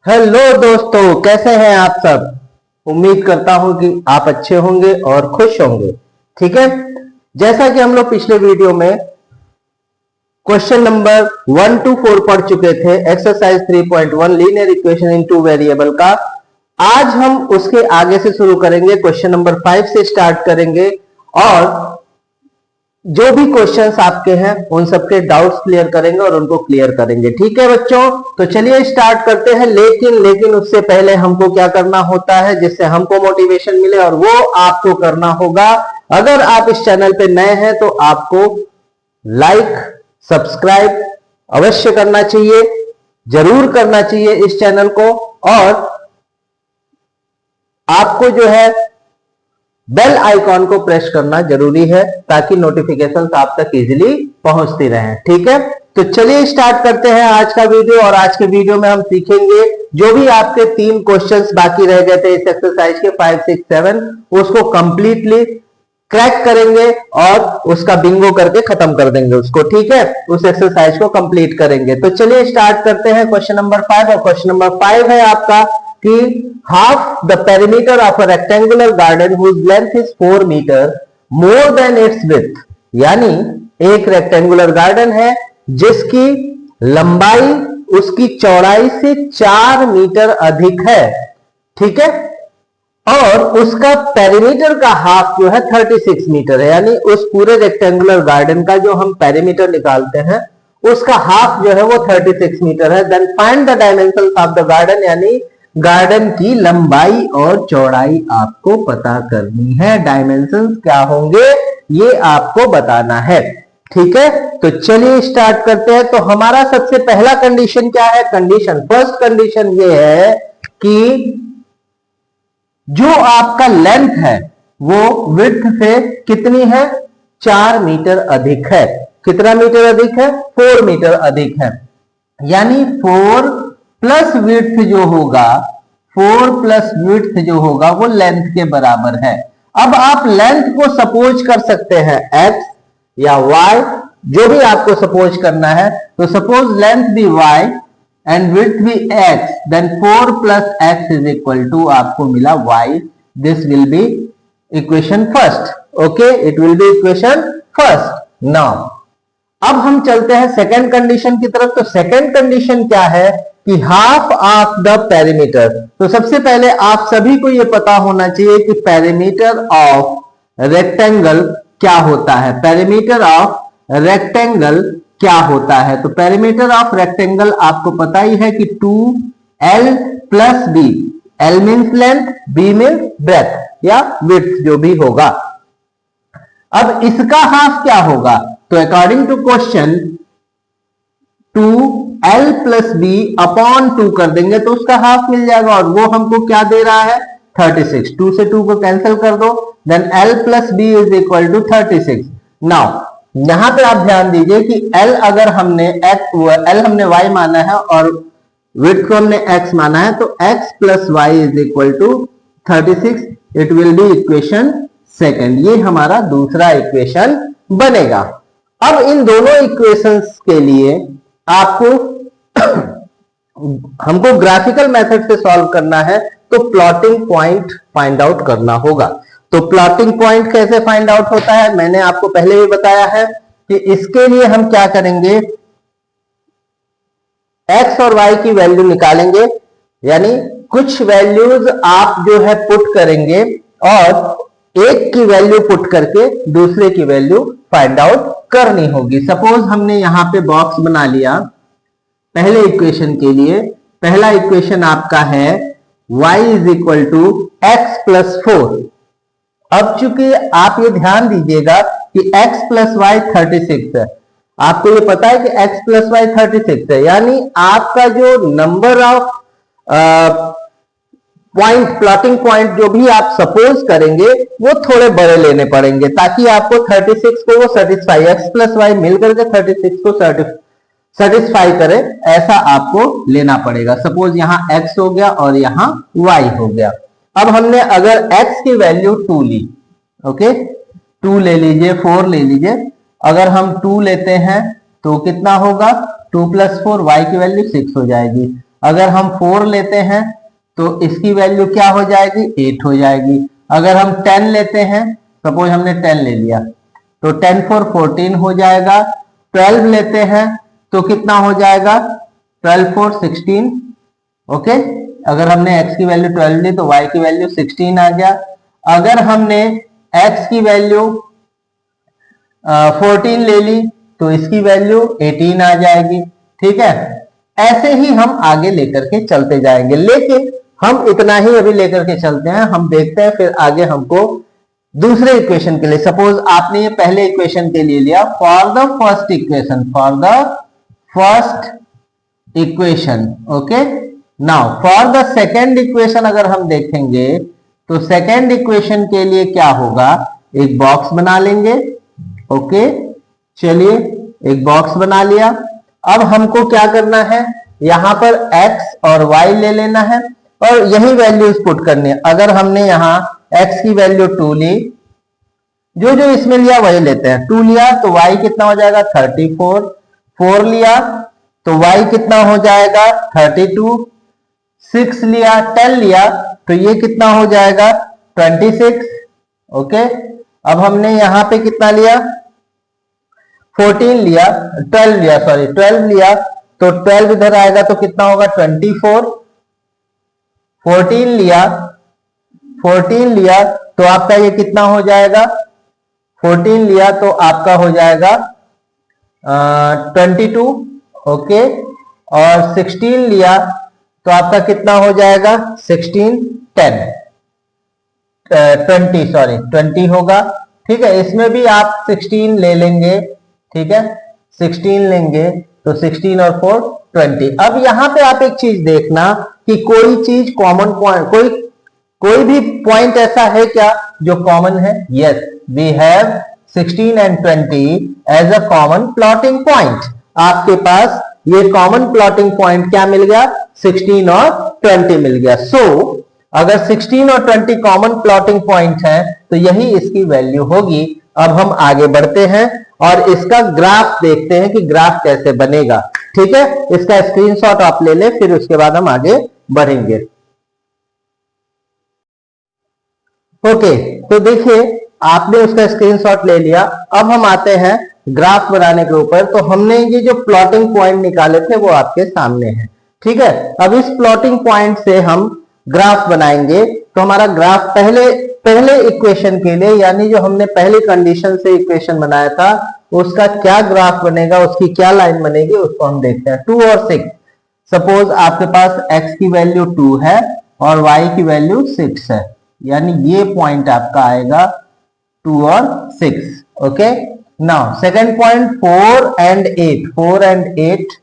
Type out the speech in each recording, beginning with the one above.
Hello दोस्तों, कैसे हैं आप सब। उम्मीद करता हूं कि आप अच्छे होंगे और खुश होंगे। ठीक है, जैसा कि हम लोग पिछले वीडियो में क्वेश्चन नंबर 1 to 4 पढ़ चुके थे, exercise 3.1 linear equation in two variable का। आज हम उसके आगे से शुरू करेंगे, क्वेश्चन नंबर 5 से स्टार्ट करेंगे और जो भी क्वेश्चंस आपके हैं उन सबके डाउट्स क्लियर करेंगे और उनको क्लियर करेंगे। ठीक है बच्चों, तो चलिए स्टार्ट करते हैं। लेकिन उससे पहले हमको क्या करना होता है जिससे हमको मोटिवेशन मिले, और वो आपको करना होगा। अगर आप इस चैनल पे नए हैं तो आपको लाइक सब्सक्राइब अवश्य करना चाहिए, जरूर करना चाहिए इस चैनल को। और आपको जो है बेल आइकॉन को प्रेस करना जरूरी है ताकि नोटिफिकेशंस आप तक इजीली पहुंचती रहें। ठीक है, तो चलिए स्टार्ट करते हैं आज का वीडियो। और आज के वीडियो में हम सीखेंगे जो भी आपके 3 क्वेश्चंस बाकी रह गए थे इस एक्सरसाइज के 5, 6, 7, उसको कंप्लीटली क्रैक करेंगे और उसका बिंगो करके खत्म कर देंगे उसको। ठीक है, उस एक्सरसाइज को कंप्लीट करेंगे। तो चलिए स्टार्ट करते हैं क्वेश्चन नंबर 5। और क्वेश्चन नंबर 5 है आपका कि half the perimeter of a rectangular garden whose length is 4 meter more than its width, यानी एक रेक्टेंगुलर गार्डन है जिसकी लंबाई उसकी चौड़ाई से 4 मीटर अधिक है। ठीक है, और उसका पेरीमीटर का हाफ जो है 36 मीटर है, यानी उस पूरे रेक्टेंगुलर गार्डन का जो हम पेरीमीटर निकालते हैं उसका हाफ जो है वो 36 मीटर है। Then find the dimensions of the garden, यानी गार्डन की लंबाई और चौड़ाई आपको पता करनी है। डायमेंशंस क्या होंगे ये आपको बताना है। ठीक है, तो चलिए स्टार्ट करते हैं। तो हमारा सबसे पहला कंडीशन क्या है? फर्स्ट कंडीशन ये है कि जो आपका लेंथ है वो विड्थ से कितनी है? 4 मीटर अधिक है। कितना मीटर अधिक है? 4 मीटर अधिक है, यानी 4 प्लस विड्थ जो होगा, 4 प्लस विड्थ जो होगा वो लेंथ के बराबर है। अब आप लेंथ को सपोज कर सकते हैं x या y, जो भी आपको सपोज करना है। तो सपोज लेंथ भी y एंड विड्थ भी x, then 4 plus x is equal to आपको मिला y। This will be equation first. Okay, it will be equation first. Now अब हम चलते हैं सेकेंड कंडीशन की तरफ। तो सेकेंड कंडीशन क्या है कि हाफ ऑफ द पेरीमीटर। तो सबसे पहले आप सभी को यह पता होना चाहिए कि पेरीमीटर ऑफ रेक्टेंगल क्या होता है। पेरीमीटर ऑफ रेक्टेंगल क्या होता है? तो पेरीमीटर ऑफ रेक्टेंगल आपको पता ही है कि 2l plus b। l means length, b means breadth या विड्थ जो भी होगा। अब इसका हाफ क्या होगा? तो according to question 2l plus b upon 2 कर देंगे तो उसका हाफ मिल जाएगा, और वो हमको क्या दे रहा है? 36। 2 से 2 को कैंसिल कर दो, then l plus b is equal to 36। Now यहां पे आप ध्यान दीजिए कि l अगर हमने l हमने y माना है और विड्थ को हमने x माना है, तो x plus y is equal to 36। It will be equation second. ये हमारा दूसरा इक्वेशन बनेगा। अब इन दोनों इक्वेशंस के लिए आपको हमको ग्राफिकल मेथड से सॉल्व करना है, तो प्लॉटिंग पॉइंट फाइंड आउट करना होगा। तो प्लॉटिंग पॉइंट कैसे फाइंड आउट होता है मैंने आपको पहले भी बताया है कि इसके लिए हम क्या करेंगे, x और y की वैल्यू निकालेंगे, यानी कुछ वैल्यूज आप जो है पुट करेंगे और एक की वैल्यू पुट करके दूसरे की वैल्यू फाइंड आउट करनी होगी। सपोज हमने यहां पे बॉक्स बना लिया पहले इक्वेशन के लिए। पहला इक्वेशन आपका है y is equal to x plus 4। अब चूंकि आप ये ध्यान दीजिएगा कि x प्लस वाई 36 है, आपको ये पता है कि x प्लस वाई 36 है, यानी आपका जो number of point, plotting point जो भी आप सपोज करेंगे वो थोड़े बड़े लेने पड़ेंगे ताकि आपको 36 को वो सेटिस्फाई, x प्लस वाई मिलकर के 36 को सेटिस्फाई करे, ऐसा आपको लेना पड़ेगा। सपोज यहां x हो गया और यहां y हो गया। अब हमने अगर x की वैल्यू 2 ली, ओके, 2 ले लीजिए, 4 ले लीजिए। अगर हम 2 लेते हैं तो कितना होगा? 2 प्लस 4, y की वैल्यू 6 हो जाएगी। अगर हम 4 लेते हैं तो इसकी वैल्यू क्या हो जाएगी, 8 हो जाएगी। अगर हम 10 लेते हैं, सपोज हमने 10 ले लिया तो 10 4 14 हो जाएगा। 12 लेते हैं तो कितना हो जाएगा, 12 4 16। ओके, अगर हमने x की वैल्यू 12 ली तो y की वैल्यू 16 आ गया। अगर हमने x की वैल्यू 14 ले ली तो इसकी वैल्यू 18 आ जाएगी। ठीक है, ऐसे ही हम आगे लेकर के चलते जाएंगे, लेकिन हम इतना ही अभी लेकर के चलते हैं। हम देखते हैं फिर आगे हमको दूसरे इक्वेशन के लिए, सपोज आपने ये पहले इक्वेशन के लिए लिया, for the first equation, for the first equation. Okay, now for the second equation अगर हम देखेंगे तो सेकेंड इक्वेशन के लिए क्या होगा, एक बॉक्स बना लेंगे। ओके, चलिए एक बॉक्स बना लिया। अब हमको क्या करना है, यहां पर x और y ले लेना है और यही वैल्यूज पुट करनी है। अगर हमने यहां x की वैल्यू 2 ली, जो जो इसमें लिया वही लेते हैं। 2 लिया तो y कितना हो जाएगा, 34। 4 लिया तो y कितना हो जाएगा, 32। 6 लिया, 10 लिया तो ये कितना हो जाएगा, 26। ओके, अब हमने यहां पे कितना लिया, 14 लिया, 12 लिया, सॉरी 12 लिया तो 12 इधर आएगा तो कितना होगा, 24। 14 लिया, 14 लिया तो आपका ये कितना हो जाएगा, 14 लिया तो आपका हो जाएगा 22। ओके, और 16 लिया तो आपका कितना हो जाएगा, 16 10 20, सॉरी 20 होगा। ठीक है, इसमें भी आप 16 ले लेंगे। ठीक है, 16 लेंगे तो 16 और 4 20। अब यहां पे आप एक चीज देखना कि कोई चीज कॉमन पॉइंट, कोई भी पॉइंट ऐसा है क्या जो कॉमन है। Yes, we have 16 and 20 as a common plotting point. आपके पास ये कॉमन प्लॉटिंग पॉइंट क्या मिल गया, 16 और 20 मिल गया। सो अगर 16 और 20 कॉमन प्लॉटिंग पॉइंट है तो यही इसकी वैल्यू होगी। अब हम आगे बढ़ते हैं और इसका ग्राफ देखते हैं कि ग्राफ कैसे बनेगा। ठीक है, इसका स्क्रीनशॉट आप ले ले, फिर उसके बाद हम आगे बढ़ेंगे। ओके, तो देखिए आपने उसका स्क्रीनशॉट ले लिया। अब हम आते हैं ग्राफ बनाने के ऊपर। तो हमने ये जो प्लॉटिंग पॉइंट निकाले थे वो आपके सामने है। ठीक है, अब इस प्लॉटिंग पॉइंट से हम ग्राफ बनाएंगे। तो हमारा ग्राफ पहले इक्वेशन के लिए, यानी जो हमने पहली कंडीशन से इक्वेशन बनाया था उसका क्या ग्राफ बनेगा, उसकी क्या लाइन बनेगी, उसको हम देखते हैं। 2 और 6, सपोज आपके पास x की वैल्यू 2 है और y की वैल्यू 6 है, यानी ये पॉइंट आपका आएगा 2 और 6। Okay, now second point 4 and 8, 4 and 8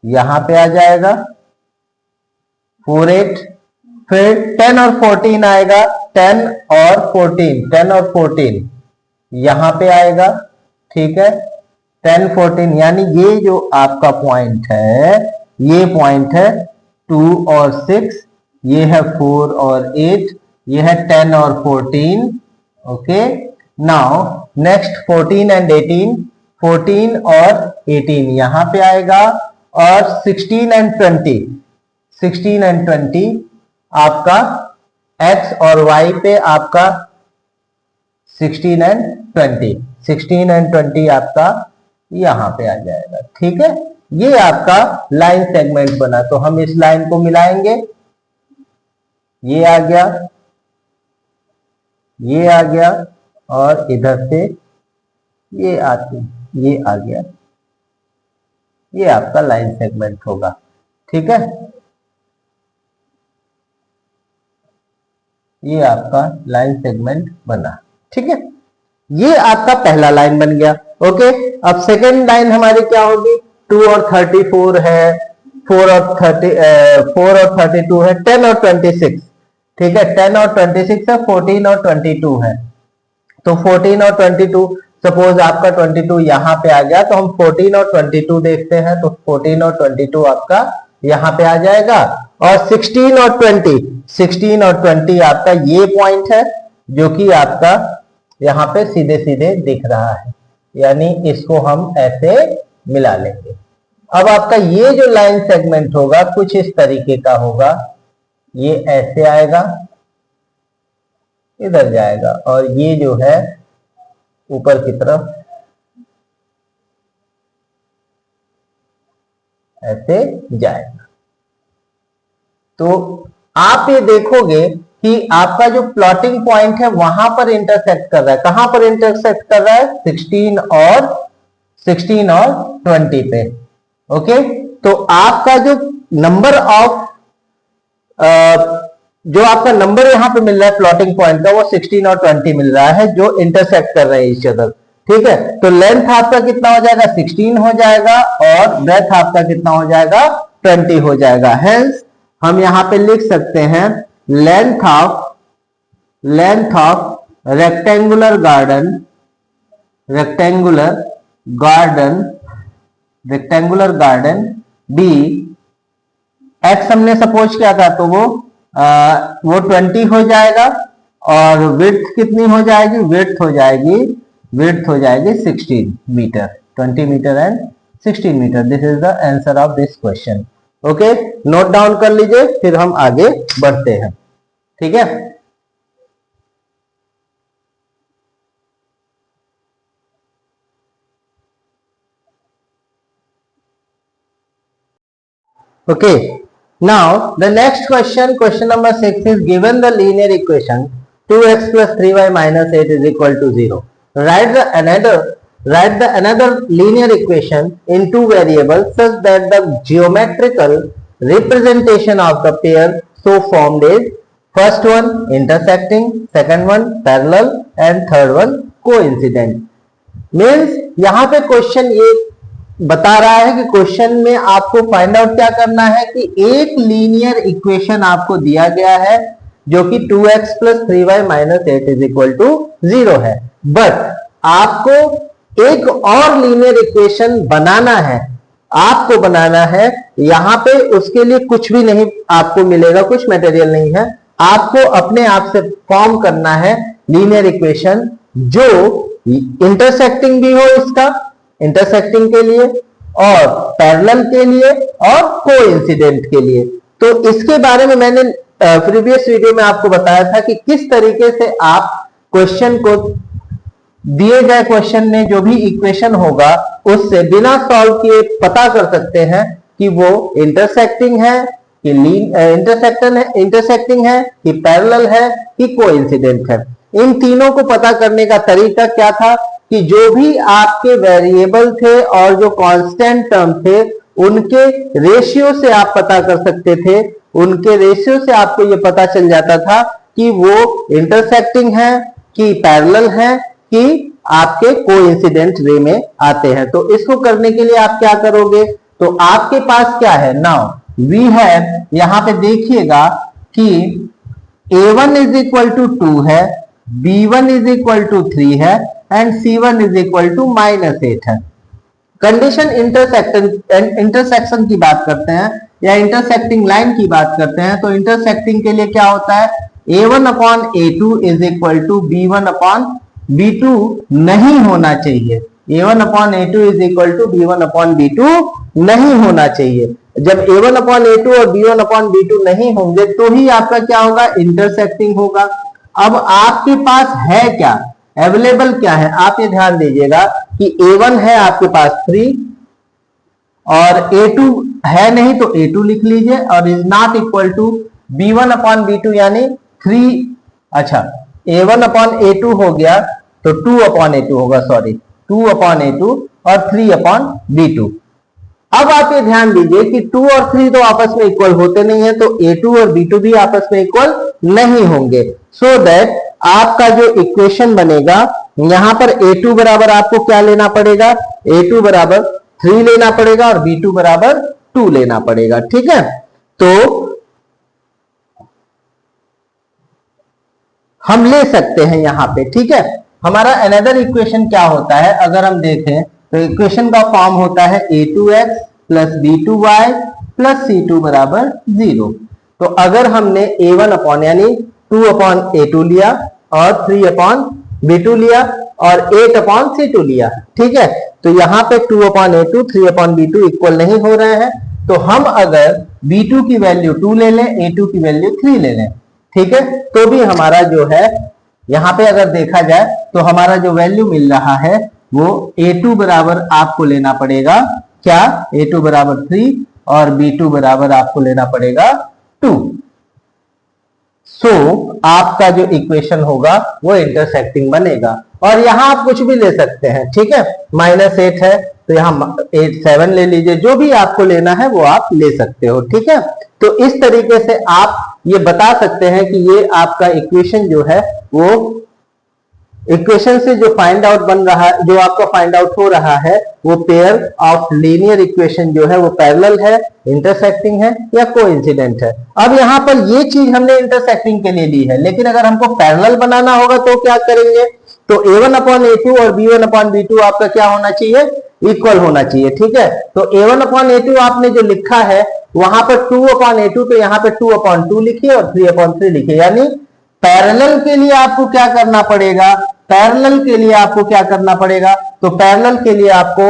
यहां पे आ जाएगा, 4 8। फिर 10 और 14 आएगा, 10 और 14, 10 और 14 यहां पे आएगा। ठीक है, 10 14, यानी ये जो आपका पॉइंट है, ये पॉइंट है 2 और 6, ये है 4 और 8, ये है 10 और 14। ओके, नाउ नेक्स्ट 14 एंड 18, 14 और 18 यहां पे आएगा, और 16 एंड 20, 16 एंड 20 आपका x और y पे आपका 16 एंड 20, 16 एंड 20 आपका यहां पे आ जाएगा। ठीक है, ये आपका लाइन सेगमेंट बना। तो हम इस लाइन को मिलाएंगे, ये आ गया, ये आ गया, और इधर से ये आती, ये आ गया, ये आपका लाइन सेगमेंट होगा। ठीक है, ये आपका लाइन सेगमेंट बना। ठीक है, ये आपका पहला लाइन बन गया। ओके, अब सेकेंड लाइन हमारी क्या होगी, 2 और 34 है, 4 और 32 है, 10 और 26। ठीक है, 10 और 26 है, 14 और 22 है। तो 14 और 22, सपोज आपका 22 यहां पे आ गया तो हम 14 और 22 देखते हैं। तो 14 और 22 आपका यहां पे आ जाएगा, और 16 और 20, 16 और 20 आपका ये पॉइंट है जो कि आपका यहां पे सीधे सीधे दिख रहा है, यानी इसको हम ऐसे मिला लेंगे। अब आपका ये जो लाइन सेगमेंट होगा कुछ इस तरीके का होगा, ये ऐसे आएगा, इधर जाएगा, और ये जो है ऊपर की तरफ ऐसे जाएगा। तो आप ये देखोगे कि आपका जो प्लॉटिंग पॉइंट है वहां पर इंटरसेक्ट कर रहा है। कहां पर इंटरसेक्ट कर रहा है? 16 और 20 पे। ओके, तो आपका जो नंबर ऑफ जो आपका नंबर यहां पे मिल रहा है प्लॉटिंग पॉइंट का, वो 16 और 20 मिल रहा है जो इंटरसेक्ट कर रहे हैं ईच अदर। ठीक है, तो लेंथ आपका कितना हो जाएगा? 16 हो जाएगा, और ब्रेथ आपका कितना हो जाएगा? 20 हो जाएगा। हेंस हम यहां पे लिख सकते हैं length of rectangular garden b, x हमने सपोज किया था तो वो 20 हो जाएगा, और विड्थ कितनी हो जाएगी? विड्थ हो जाएगी 16 meter, 20 meter and 16 meter. This is the answer of this question. Okay, note down कर लीजिए, फिर हम आगे बढ़ते हैं। ठीक है, okay, now the next question number 6 is given the linear equation 2x plus 3y minus 8 is equal to 0. Write the another linear equation in two variables such that the geometrical representation of the pair so formed is first one intersecting, second one parallel and third one coincident. Means यहां पे question ये बता रहा है कि question में आपको find out क्या करना है कि एक लीनियर इक्वेशन आपको दिया गया है जो कि 2x plus 3y minus 8 is equal to 0 है, बट आपको एक और लीनियर इक्वेशन बनाना है। यहां पे उसके लिए कुछ भी नहीं आपको मिलेगा, कुछ मटेरियल नहीं है, आपको अपने आप से फॉर्म करना है लीनियर इक्वेशन जो इंटरसेक्टिंग भी हो, इसका इंटरसेक्टिंग के लिए और पैरेलल के लिए और कोइंसिडेंट के लिए। तो इसके बारे में मैंने प्रीवियस वीडियो में आपको बताया था कि किस तरीके से आप क्वेश्चन को दिए गए क्वेश्चन में जो भी इक्वेशन होगा उससे बिना सॉल्व किए पता कर सकते हैं कि वो इंटरसेक्टिंग है कि इंटरसेक्टिंग है कि पैरेलल है कि कोइंसिडेंट है। इन तीनों को पता करने का तरीका क्या था कि जो भी आपके वेरिएबल थे और जो कांस्टेंट टर्म थे उनके रेशियो से आप पता कर सकते थे। उनके रेशियो से आपको ये पता चल जाता था कि वो इंटरसेक्टिंग है कि पैरेलल है कि आपके कोइंसिडेंट रे में आते हैं। तो इसको करने के लिए आप क्या करोगे? तो आपके पास क्या है? नाउ वी हैव, यहां पे देखिएगा कि a1 इज इक्वल टू 2 है, b1 इज इक्वल टू 3 है and c1 is equal to -8 है। कंडीशन इंटरसेक्शन की बात करते हैं या इंटरसेक्टिंग लाइन की बात करते हैं, तो इंटरसेक्टिंग के लिए क्या होता है? a1 upon a2 is equal to b1 upon b2 नहीं होना चाहिए। a1 upon a2 is equal to b1 upon b2 नहीं होना चाहिए। जब a1 अपॉन a2 और b1 अपॉन b2 नहीं होंगे तो ही आपका क्या होगा? इंटरसेक्टिंग होगा। अब आपके पास है क्या, अवेलेबल क्या है? आप ये ध्यान दीजिएगा कि a1 है आपके पास 3 और a2 है नहीं तो a2 लिख लीजिए और is not equal to b1 upon b2 यानी 3। अच्छा, a1 अपॉन a2 हो गया तो 2 अपॉन a2 होगा, सॉरी 2 अपॉन a2 और 3 अपॉन b2। अब आप ये ध्यान दीजिए कि 2 और 3 तो आपस में इक्वल होते नहीं है, तो a2 और b2 भी आपस में इक्वल नहीं होंगे। सो दैट आपका जो इक्वेशन बनेगा यहां पर a2 बराबर आपको क्या लेना पड़ेगा? a2 बराबर 3 लेना पड़ेगा और b2 बराबर 2 लेना पड़ेगा। ठीक है, तो हम ले सकते हैं यहां पे। ठीक है, हमारा अनदर इक्वेशन क्या होता है अगर हम देखें तो इक्वेशन का फॉर्म होता है a2x plus b2y plus c2 बराबर 0। तो अगर हमने a1 अपॉन यानी 2 अपॉन a2 लिया और 3 अपॉन b2 लिया और 8 अपॉन c2 लिया, ठीक है। तो यहाँ पे 2 upon a2 3 upon b2 equal नहीं हो रहे हैं, तो हम अगर b2 की वैल्यू 2 ले लें, a2 की वैल्यू 3 ले लें, ठीक है, तो भी हमारा जो है यहाँ पे अगर देखा जाए तो हमारा जो वैल्यू मिल रहा है वो a2 बराबर आपको लेना पड़ेगा क्या, a2 बराबर 3 और b2 बराबर आपको लेना पड़ेगा 2। सो आपका जो इक्वेशन होगा वो इंटरसेक्टिंग बनेगा। और यहां आप कुछ भी ले सकते हैं, ठीक है, -8 है तो यहाँ 8 7 ले लीजिए, जो भी आपको लेना है वो आप ले सकते हो, ठीक है। तो इस तरीके से आप ये बता सकते हैं कि ये आपका इक्वेशन जो है वो इक्वेशन से जो फाइंड आउट बन रहा है, जो आपका फाइंड आउट हो रहा है वो पेयर ऑफ लीनियर इक्वेशन जो है वो पैरेलल है, इंटरसेक्टिंग है या कोइंसिडेंट है। अब यहाँ पर ये चीज हमने इंटरसेक्टिंग के लिए ली है, लेकिन अगर हमको पैरेलल बनाना होगा तो क्या करेंगे, तो a1 अपॉन a2 और b1 अपॉन b2 आपका क्या होना चाहिए, इक्वल होना चाहिए, ठीक है। तो a1 अपॉन a2 आपने जो लिखा है वहां पर 2 अपॉन a2, तो यहाँ पे 2 अपॉन 2 लिखिए और 3 अपॉन 3 लिखिए, यानी पैरेलल के लिए आपको क्या करना पड़ेगा, पैरेलल के लिए आपको क्या करना पड़ेगा, तो पैरेलल के लिए आपको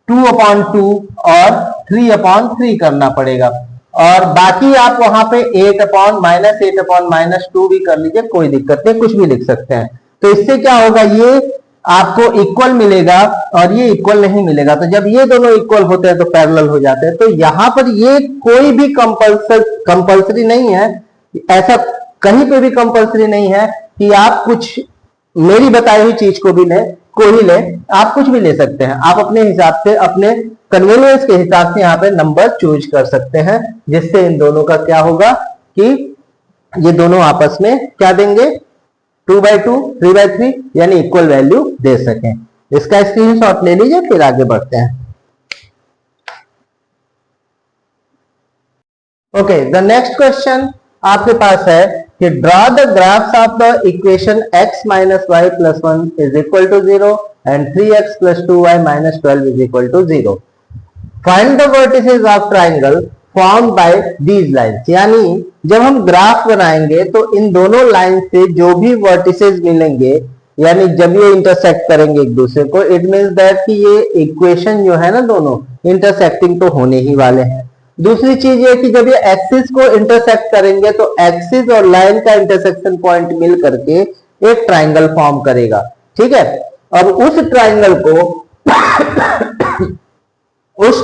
2 अपॉन 2 और 3 अपॉन 3 करना पड़ेगा, और बाकी आप वहां पे 8 अपॉन -2 भी कर लीजिए, कोई दिक्कत नहीं, कुछ भी लिख सकते हैं। तो इससे क्या होगा, ये आपको इक्वल मिलेगा और ये इक्वल नहीं मिलेगा, तो जब ये दोनों इक्वल होते हैं तो पैरेलल हो जाते हैं। तो यहां पर ये कोई भी कंपल्सरी नहीं है, ऐसा कहीं पे भी कंपल्सरी नहीं है कि आप कुछ मेरी बताई हुई चीज को भी लें, को ही लें, आप कुछ भी ले सकते हैं, आप अपने हिसाब से, अपने कन्वीनियंस के हिसाब से यहाँ पे नंबर चूज कर सकते हैं, जिससे इन दोनों का क्या होगा कि ये दोनों आपस में क्या देंगे, 2/2 3/3 यानी इक्वल वैल्यू दे सकें। इसका स्क्रीनशॉट ले लीजिए, फिर आगे बढ़ते हैं। ओके, द नेक्स्ट क्वेश्चन आपके पास है कि draw the graphs of the equation x minus y plus 1 is equal to 0 and 3x plus 2y minus 12 is equal to 0. Find the vertices of triangle formed by these lines. यानी जब हम graph बनाएंगे तो इन दोनों line से जो भी vertices मिलेंगे, यानी जब ये इंटरसेक्ट करेंगे एक दूसरे को, इट मीन्स दैट कि ये इक्वेशन जो है ना दोनों इंटरसेक्टिंग तो होने ही वाले हैं। दूसरी चीज ये कि जब ये एक्सिस को इंटरसेक्ट करेंगे तो एक्सिस और लाइन का इंटरसेक्शन पॉइंट मिल करके एक ट्राइंगल फॉर्म करेगा, ठीक है। अब उस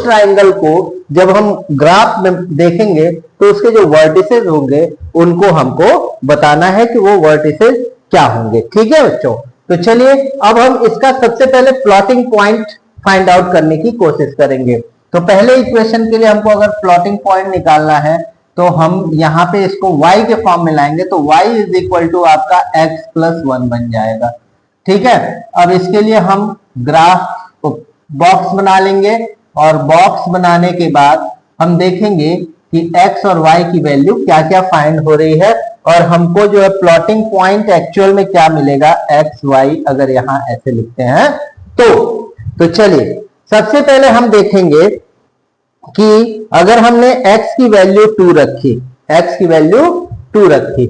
ट्राइंगल को जब हम ग्राफ में देखेंगे तो उसके जो वर्टिसेस होंगे उनको हमको बताना है कि वो वर्टिसेस क्या होंगे, ठीक है बच्चों। तो चलिए अब हम इसका सबसे पहले प्लॉटिंग पॉइंट फाइंड आउट करने की कोशिश करेंगे। तो पहले इक्वेशन के लिए हमको अगर प्लॉटिंग पॉइंट निकालना है तो हम यहाँ पे इसको y के फॉर्म में लाएंगे, तो y इज इक्वल टू आपका x प्लस 1 बन जाएगा, ठीक है। अब इसके लिए हम ग्राफ बॉक्स बना लेंगे और बॉक्स बनाने के बाद हम देखेंगे कि x और y की वैल्यू क्या क्या फाइंड हो रही है, और हमको जो है प्लॉटिंग पॉइंट एक्चुअल में क्या मिलेगा, x y अगर यहाँ ऐसे लिखते हैं तो चलिए सबसे पहले हम देखेंगे कि अगर हमने x की वैल्यू 2 रखी, x की वैल्यू 2 रखी,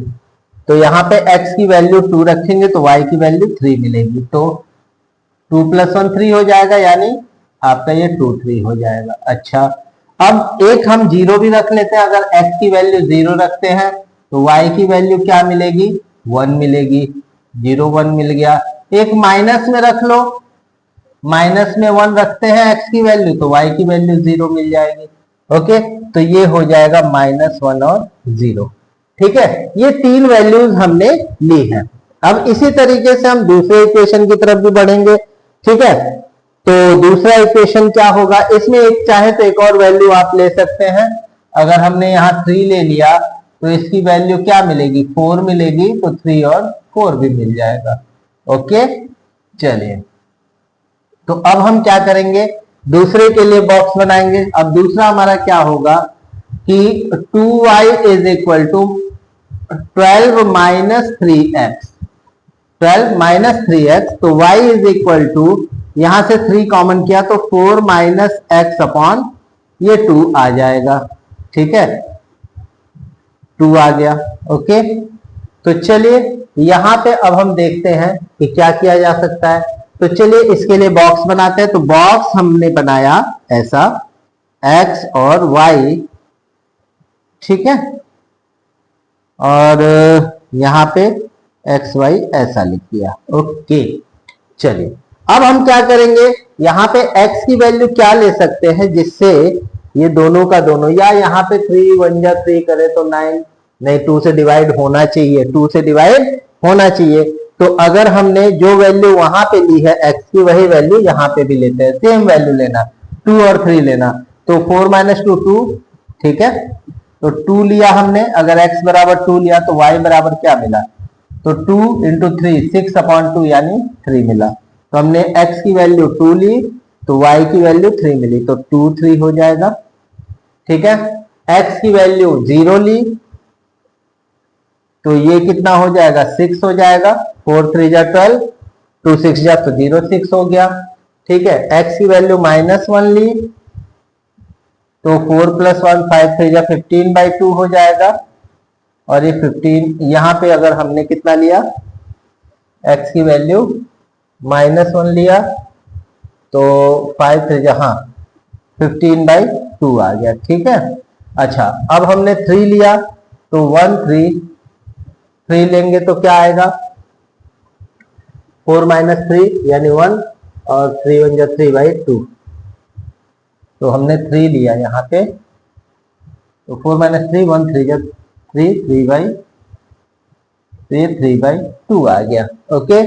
तो यहाँ पे x की वैल्यू 2 रखेंगे तो y की वैल्यू 3 मिलेगी, तो 2 + 1 3 हो जाएगा, यानी आपका ये 2 3 हो जाएगा। अच्छा, अब एक हम 0 भी रख लेते हैं, अगर x की वैल्यू 0 रखते हैं तो y की वैल्यू क्या मिलेगी, 1 मिलेगी, 0 1 मिल गया। एक माइनस में रख लो, माइनस में 1 रखते हैं x की वैल्यू तो y की वैल्यू 0 मिल जाएगी। ओके, तो ये हो जाएगा -1 और 0, ठीक है। ये 3 वैल्यूज हमने ली हैं। अब इसी तरीके से हम दूसरे इक्वेशन की तरफ भी बढ़ेंगे, ठीक है। तो दूसरा इक्वेशन क्या होगा, इसमें एक चाहे तो एक और वैल्यू आप ले सकते हैं। अगर हमने यहाँ 3 ले लिया तो इसकी वैल्यू क्या मिलेगी, 4 मिलेगी, तो 3 और 4 भी मिल जाएगा। ओके, चलिए तो अब हम क्या करेंगे, दूसरे के लिए बॉक्स बनाएंगे। अब दूसरा हमारा क्या होगा कि 2y is equal to 12 - 3x, 12 - 3x, तो y इज इक्वल टू, यहां से 3 कॉमन किया तो 4 - x अपॉन ये 2 आ जाएगा, ठीक है, 2 आ गया। ओके, तो चलिए यहां पे अब हम देखते हैं कि क्या किया जा सकता है। तो चलिए इसके लिए बॉक्स बनाते हैं। तो बॉक्स हमने बनाया ऐसा x और y, ठीक है, और यहां पे एक्स वाई ऐसा लिख दिया। ओके, चलिए अब हम क्या करेंगे, यहां पे x की वैल्यू क्या ले सकते हैं जिससे ये दोनों का दोनों, या यहाँ पे 3 1 जा 3 करे तो 9, नहीं 2 से डिवाइड होना चाहिए, 2 से डिवाइड होना चाहिए। तो अगर हमने जो वैल्यू वहां पे ली है x की, वही वैल्यू यहाँ पे भी लेते हैं, सेम वैल्यू लेना, 2 और 3 लेना। तो 4 - 2 2, ठीक है, तो 2 लिया हमने। अगर x बराबर 2 लिया तो y बराबर क्या मिला, तो 2 × 3 6/2 यानी 3 मिला। तो हमने x की वैल्यू 2 ली तो y की वैल्यू 3 मिली, तो 2 3 हो जाएगा, ठीक है। x की वैल्यू 0 ली तो ये कितना हो जाएगा, 6 हो जाएगा। 4 3 जा 12, 2 6 जा तो 0 6 हो गया, ठीक है। x की वैल्यू -1 ली तो 4 + 1 5 3 जा 15/2 हो जाएगा। और ये 15 यहाँ पे अगर हमने कितना लिया, x की वैल्यू -1 लिया तो 5 3 जा, हाँ 15/2 आ गया, ठीक है। अच्छा, अब हमने 3 लिया तो 1 3 लेंगे तो क्या आएगा, 4 - 3 यानी 1, और 3 1 जा 3/2। तो हमने 3 लिया यहाँ पे, तो 4 - 3 1 3 जा 3 3/2 आ गया। ओके,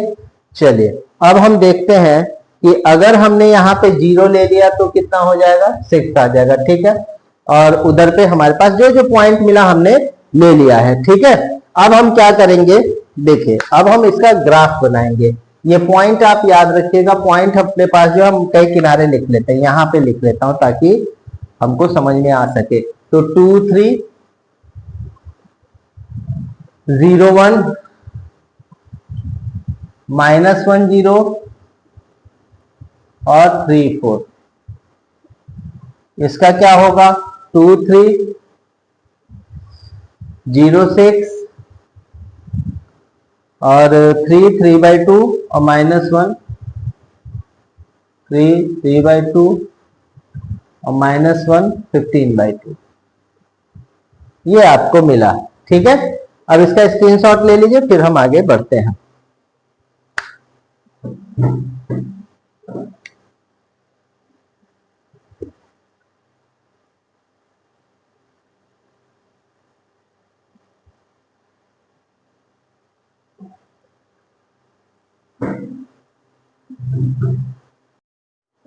चलिए अब हम देखते हैं कि अगर हमने यहाँ पे 0 ले लिया तो कितना हो जाएगा, 6 आ जाएगा, ठीक है। और उधर पे हमारे पास जो जो पॉइंट मिला हमने ले लिया है, ठीक है। अब हम क्या करेंगे, देखिए अब हम इसका ग्राफ बनाएंगे। ये पॉइंट आप याद रखिएगा, पॉइंट अपने पास जो हम कई किनारे लिख लेते हैं, यहाँ पे लिख लेता हूं ताकि हमको समझ में आ सके। तो 2 3 0 1 -1 0 और 3 4, इसका क्या होगा, 2 3 0 6 और 3 3/2 और -1 3 3/2 और -1 15/2, ये आपको मिला, ठीक है। अब इसका स्क्रीनशॉट ले लीजिए, फिर हम आगे बढ़ते हैं।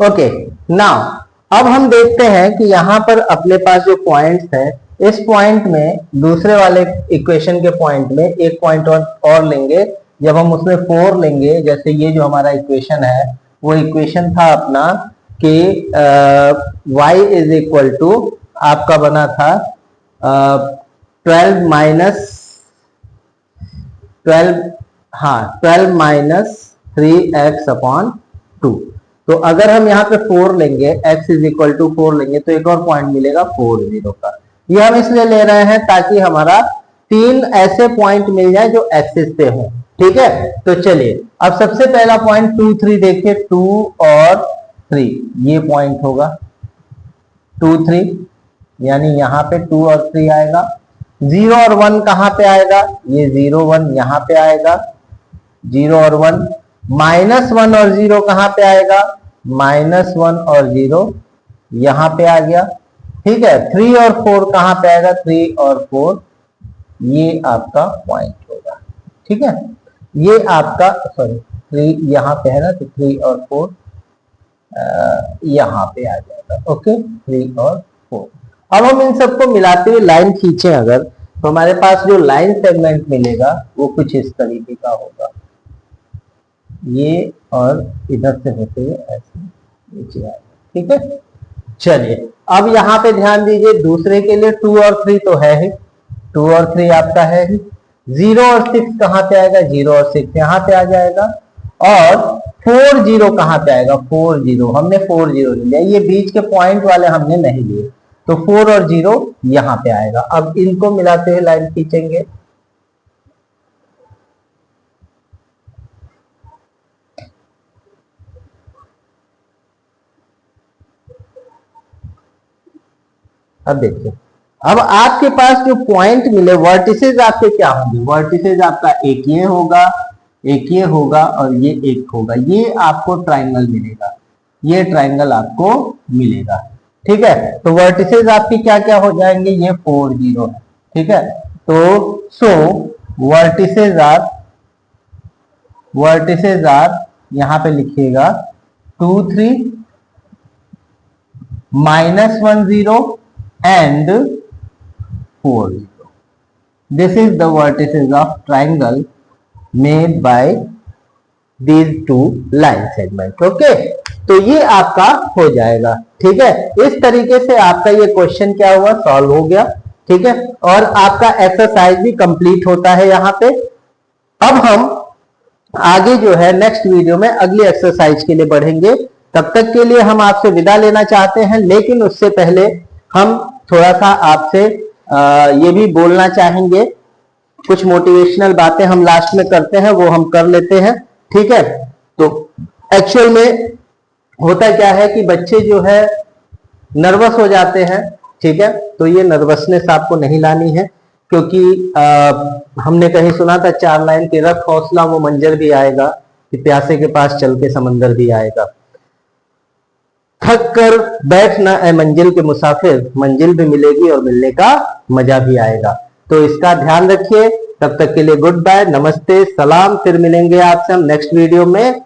ओके, नाउ अब हम देखते हैं कि यहां पर अपने पास जो पॉइंट्स है, इस पॉइंट में दूसरे वाले इक्वेशन के पॉइंट में एक पॉइंट और लेंगे। जब हम उसमें 4 लेंगे, जैसे ये जो हमारा इक्वेशन है, वो इक्वेशन था अपना कि y = आपका बना था 12 - 3x/2। तो अगर हम यहाँ पे 4 लेंगे, x = 4 लेंगे तो एक और पॉइंट मिलेगा 4 0 का। ये हम इसलिए ले रहे हैं ताकि हमारा 3 ऐसे पॉइंट मिल जाए जो एक्सिस पे हो, ठीक है। तो चलिए अब सबसे पहला पॉइंट 2 3 देखिए, 2 और 3 ये पॉइंट होगा, 2 3 यानी यहाँ पे 2 और 3 आएगा। 0 और 1 कहाँ पे आएगा, ये 0 1 यहाँ पे आएगा, 0 और 1। -1 और 0 कहाँ पे आएगा, -1 और 0 यहाँ पे आ गया, ठीक है। 3 और 4 कहाँ पे आएगा, 3 और 4 ये आपका पॉइंट होगा, ठीक है। ये आपका, सॉरी 3 यहाँ पे है ना, तो 3 और 4 यहाँ पे आ जाएगा। ओके, 3 और 4। अब हम इन सबको मिलाते हुए लाइन खींचे अगर, तो हमारे पास जो लाइन सेगमेंट मिलेगा वो कुछ इस तरीके का होगा, ये और इधर से होते हुए ऐसे नीचे आएगा, ठीक है। चलिए अब यहाँ पे ध्यान दीजिए, दूसरे के लिए 2 और 3 तो है ही, 2 और 3 आपका है ही। 0 और 6 कहाँ पे आएगा, 0 और 6 यहाँ पे आ जाएगा। और 4 0 कहाँ पे आएगा, 4 0 हमने 4 0 लिया, ये बीच के पॉइंट वाले हमने नहीं लिए, तो 4 और 0 यहाँ पे आएगा। अब इनको मिलाते हुए लाइन खींचेंगे, अब देखिए, अब आपके पास जो पॉइंट मिले वर्टिसेस आपके क्या होंगे, वर्टिसेस आपका एक ये होगा, एक ये होगा और ये एक होगा, ये आपको ट्राइंगल मिलेगा, ये ट्राइंगल आपको मिलेगा। ठीक है, तो वर्टिसेस आपकी क्या क्या हो जाएंगे, ये 4 0 है। ठीक है, तो सो वर्टिसेस आर यहां पे लिखिएगा 2 3 -1 0 and 4 0. This is the vertices of triangle made by these two line segments. Okay, तो ये आपका हो जाएगा। ठीक है, इस तरीके से आपका ये क्वेश्चन क्या हुआ, सॉल्व हो गया। ठीक है, और आपका एक्सरसाइज भी कंप्लीट होता है यहाँ पे। अब हम आगे जो है नेक्स्ट वीडियो में अगली एक्सरसाइज के लिए बढ़ेंगे। तब तक के लिए हम आपसे विदा लेना चाहते हैं, लेकिन उससे पहले हम थोड़ा सा आपसे ये भी बोलना चाहेंगे, कुछ मोटिवेशनल बातें हम लास्ट में करते हैं, वो हम कर लेते हैं। ठीक है, तो एक्चुअल में होता क्या है कि बच्चे जो है नर्वस हो जाते हैं। ठीक है, तो ये नर्वसनेस आपको नहीं लानी है, क्योंकि हमने कहीं सुना था 4 लाइन के रख हौसला वो मंजर भी आएगा, कि प्यासे के पास चल के समंदर भी आएगा। थक कर बैठ ना ए मंजिल के मुसाफिर, मंजिल भी मिलेगी और मिलने का मजा भी आएगा। तो इसका ध्यान रखिए। तब तक के लिए गुड बाय, नमस्ते, सलाम। फिर मिलेंगे आपसे हम नेक्स्ट वीडियो में।